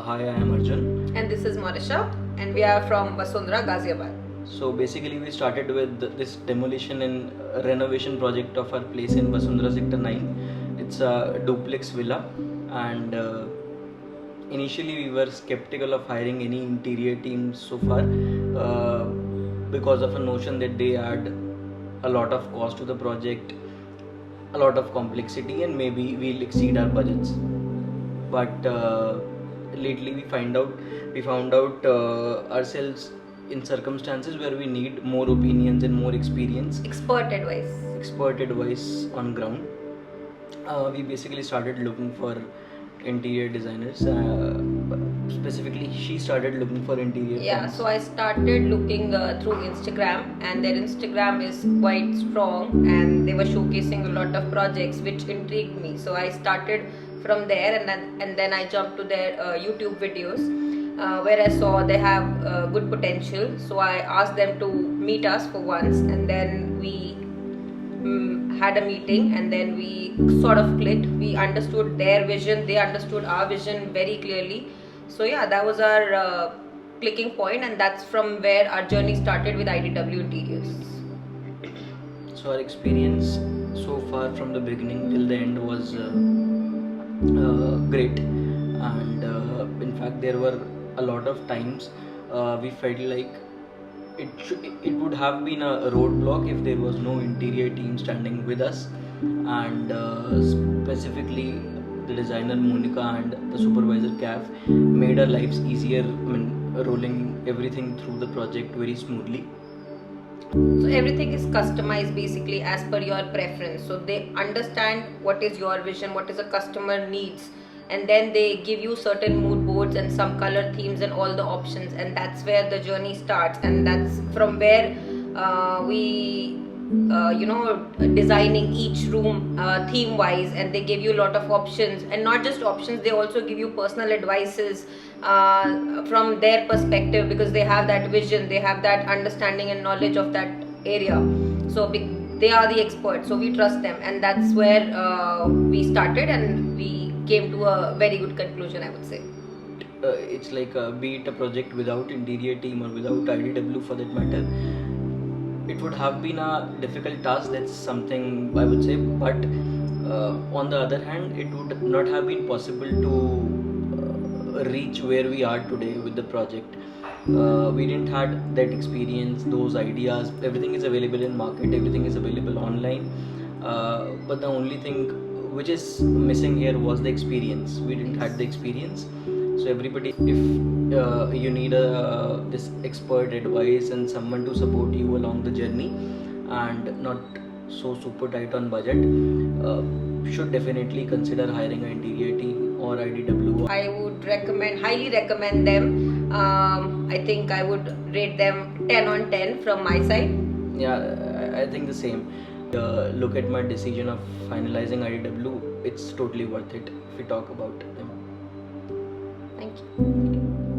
Hi, I am Arjun. And this is Marisha, and we are from Vasundhara Ghaziabad. So basically, we started with this demolition and renovation project of our place in Vasundhara Sector 9. It's a duplex villa, and initially we were skeptical of hiring any interior team so far because of a notion that they add a lot of cost to the project, a lot of complexity, and maybe we'll exceed our budgets. But lately we found out ourselves in circumstances where we need more opinions and more experience, Expert advice on ground. We basically started looking for interior designers. Specifically, she started looking for interior. Yeah, so I started looking through Instagram, and their Instagram is quite strong, and they were showcasing a lot of projects which intrigued me. So I started from there, and then I jumped to their YouTube videos where I saw they have good potential. So I asked them to meet us for once, and then we had a meeting, and then we sort of clicked. We understood their vision, they understood our vision very clearly. So yeah, that was our clicking point, and that's from where our journey started with IDW Interiors. So our experience so far from the beginning till the end was great, and in fact there were a lot of times we felt like it would have been a roadblock if there was no interior team standing with us, and specifically the designer Monica and the supervisor Cav made our lives easier. Rolling everything through the project very smoothly. So everything is customized basically as per your preference. So they understand what is your vision, what is a customer needs, and then they give you certain mood boards and some color themes and all the options, and that's where the journey starts, and that's from where we designing each room theme wise, and they give you a lot of options, and not just options, they also give you personal advices from their perspective, because they have that vision, they have that understanding and knowledge of that area. So they are the experts, so we trust them, and that's where we started, and we came to a very good conclusion, I would say. It's like be it a project without interior team or without IDW for that matter, it would have been a difficult task. That's something I would say, but on the other hand, it would not have been possible to reach where we are today with the project. We didn't had that experience, those ideas. Everything is available in market, everything is available online, but the only thing which is missing here was the experience. We didn't had the experience. So everybody, if you need this expert advice and someone to support you along the journey, and not so super tight on budget, should definitely consider hiring an interior team or IDW. I would highly recommend them. I think I would rate them 10 on 10 from my side. Yeah, I think the same. Look at my decision of finalizing IDW. It's totally worth it if we talk about them. Thank you.